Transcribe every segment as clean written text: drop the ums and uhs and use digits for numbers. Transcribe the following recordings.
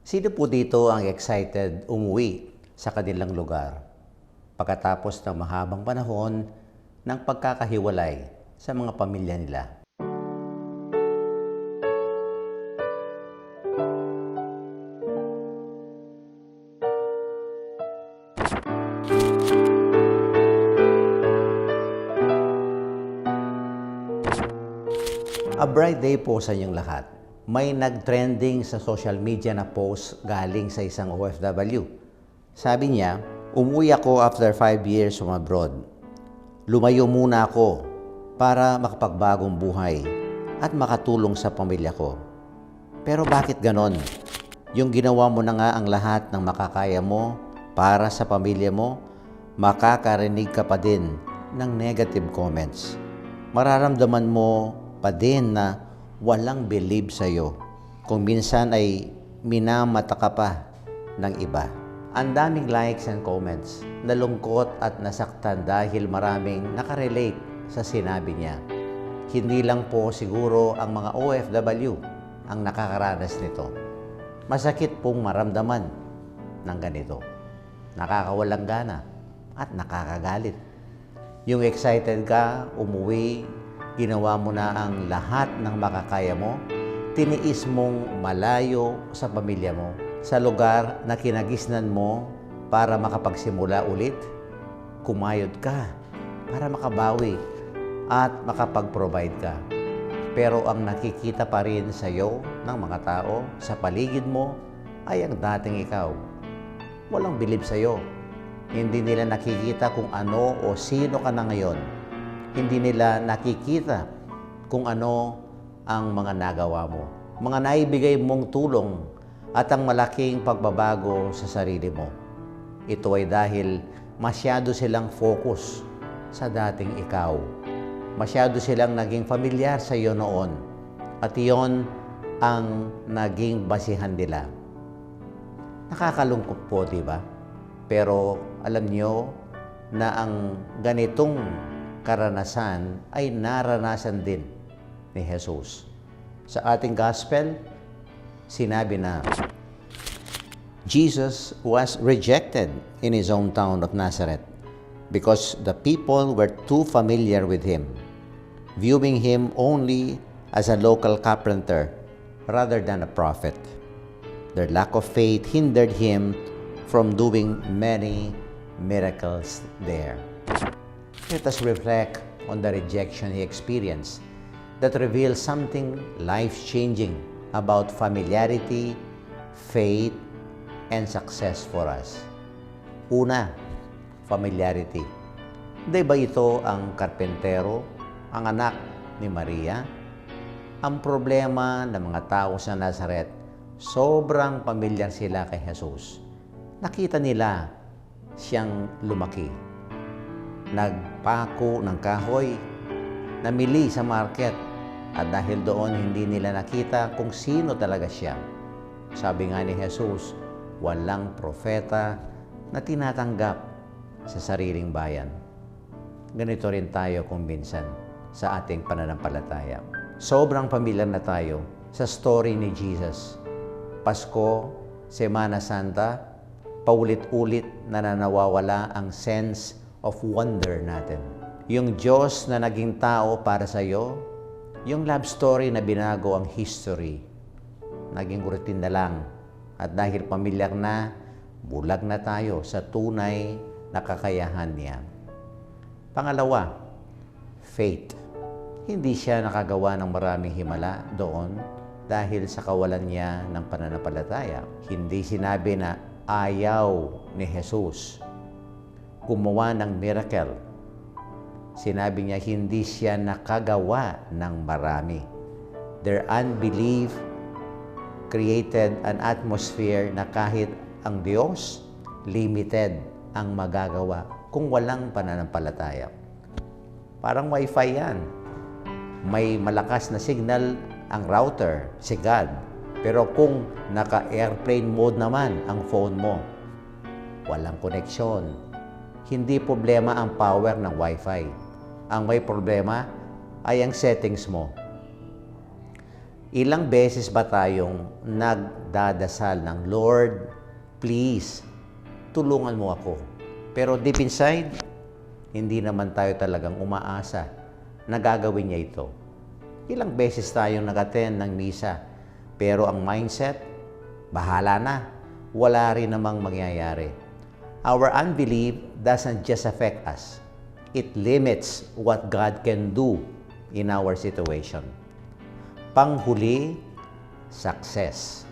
Sino po dito ang excited umuwi sa kanilang lugar pagkatapos ng mahabang panahon ng pagkakahiwalay sa mga pamilya nila? A bright day po sa inyong lahat. May nag-trending sa social media na post galing sa isang OFW. Sabi niya, umuwi ako after 5 years from abroad. Lumayo muna ako para makapagbagong buhay at makatulong sa pamilya ko. Pero bakit ganon? Yung ginawa mo na nga ang lahat ng makakaya mo para sa pamilya mo, makakarinig ka pa din ng negative comments. Mararamdaman mo pa din na walang believe sa'yo. Kung minsan ay minamata ka pa ng iba. Ang daming likes and comments, nalungkot at nasaktan dahil maraming nakarelate sa sinabi niya. Hindi lang po siguro ang mga OFW ang nakakaranas nito. Masakit pong maramdaman ng ganito. Nakakawalang gana at nakakagalit. Yung excited ka, umuwi, ginawa mo na ang lahat ng makakaya mo, tiniis mong malayo sa pamilya mo, sa lugar na kinagisnan mo para makapagsimula ulit, kumayod ka para makabawi at makapag-provide ka. Pero ang nakikita pa rin sa iyo ng mga tao sa paligid mo ay ang dating ikaw. Walang bilib sa iyo. Hindi nila nakikita kung ano o sino ka na ngayon. Hindi nila nakikita kung ano ang mga nagawa mo, mga naibigay mong tulong at ang malaking pagbabago sa sarili mo. Ito ay dahil masyado silang focus sa dating ikaw. Masyado silang naging familiar sa iyo noon at iyon ang naging basihan nila. Nakakalungkot po, di ba? Pero alam niyo na ang ganitong karanasan ay naranasan din ni Jesus. Sa ating gospel, sinabi na, Jesus was rejected in his own town of Nazareth because the people were too familiar with him, viewing him only as a local carpenter rather than a prophet. Their lack of faith hindered him from doing many miracles there. Let us reflect on the rejection he experienced that reveals something life-changing about familiarity, faith, and success for us. Una, familiarity. Hindi ba ito ang karpentero, ang anak ni Maria? Ang problema ng mga tao sa Nazareth, sobrang pamilyar sila kay Jesus. Nakita nila siyang lumaki. Nagpako ng kahoy, namili sa market, at dahil doon hindi nila nakita kung sino talaga siya. Sabi nga ni Jesus, walang propeta na tinatanggap sa sariling bayan. Ganito rin tayo kung minsan sa ating pananampalataya. Sobrang pamilyar na tayo sa story ni Jesus. Pasko, Semana Santa, paulit-ulit na nawawala ang sense of wonder natin. Yung Diyos na naging tao para sa iyo, yung love story na binago ang history, naging routine na lang. At dahil pamilyar na, bulag na tayo sa tunay na kakayahan niya. Pangalawa, faith. Hindi siya nakagawa ng maraming himala doon dahil sa kawalan niya ng pananampalataya. Hindi sinabi na ayaw ni Jesus gumawa ng miracle. Sinabi niya hindi siya nakagawa ng marami. Their unbelief created an atmosphere na kahit ang Diyos, limited ang magagawa kung walang pananampalataya. Parang wifi yan. May malakas na signal ang router, si God. Pero kung naka-airplane mode naman ang phone mo, walang koneksyon. Hindi problema ang power ng wifi. Ang may problema ay ang settings mo. Ilang beses ba tayong nagdadasal ng, Lord, please, tulungan mo ako. Pero deep inside, hindi naman tayo talagang umaasa na gagawin niya ito. Ilang beses tayong nag-attend ng misa, pero ang mindset, bahala na, wala rin namang mangyayari. Our unbelief doesn't just affect us. It limits what God can do in our situation. Panghuli, success.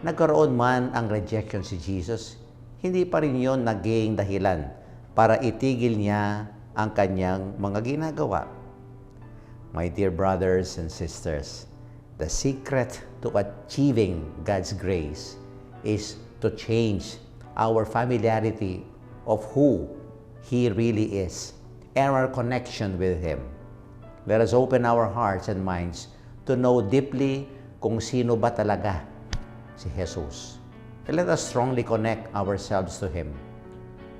Nagkaroon man ang rejection si Jesus, hindi pa rin yon naging dahilan para itigil niya ang kanyang mga ginagawa. My dear brothers and sisters, the secret to achieving God's grace is to change our familiarity of who He really is and our connection with Him. Let us open our hearts and minds to know deeply kung sino ba talaga si Jesus. And let us strongly connect ourselves to Him.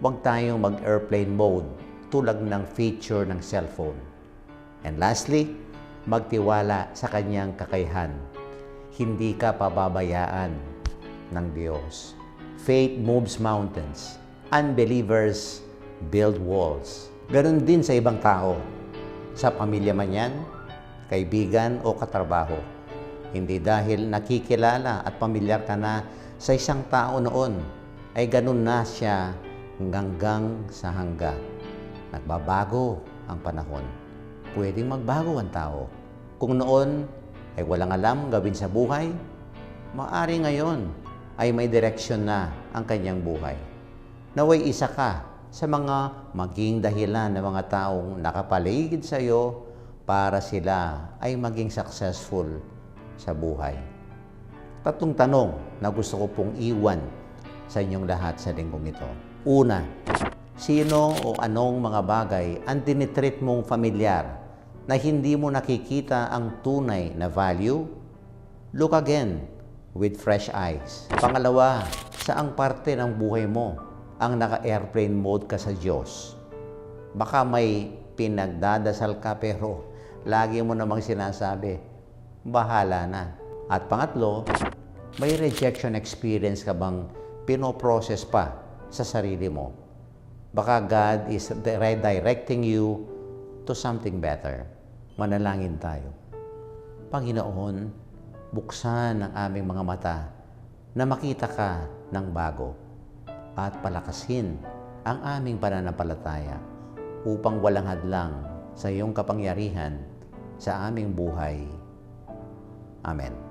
Huwag tayong mag-airplane mode tulad ng feature ng cellphone. And lastly, magtiwala sa Kanyang kakayahan. Hindi ka pababayaan ng Diyos. Faith moves mountains. Unbelievers build walls. Ganon din sa ibang tao. Sa pamilya man yan, kaibigan o katrabaho. Hindi dahil nakikilala at pamilyar ka na sa isang tao noon, ay ganun na siya hanggang sa hangga. Nagbabago ang panahon. Pwedeng magbago ang tao. Kung noon ay walang alam gawin sa buhay, maaari ngayon ay may direksyon na ang kanyang buhay. Naway isa ka sa mga maging dahilan ng mga taong nakapaligid sa iyo para sila ay maging successful sa buhay. Tatlong tanong na gusto ko pong iwan sa inyong lahat sa linggong ito. Una, sino o anong mga bagay ang tinitreat mong familiar na hindi mo nakikita ang tunay na value? Look again with fresh eyes. Pangalawa, saang parte ng buhay mo ang naka-airplane mode ka sa Diyos? Baka may pinagdadasal ka pero lagi mo namang sinasabi, bahala na. At pangatlo, may rejection experience ka bang pinoprocess pa sa sarili mo? Baka God is redirecting you to something better. Manalangin tayo. Panginoon, buksan ang aming mga mata na makita ka ng bago at palakasin ang aming pananampalataya upang walang hadlang sa iyong kapangyarihan sa aming buhay. Amen.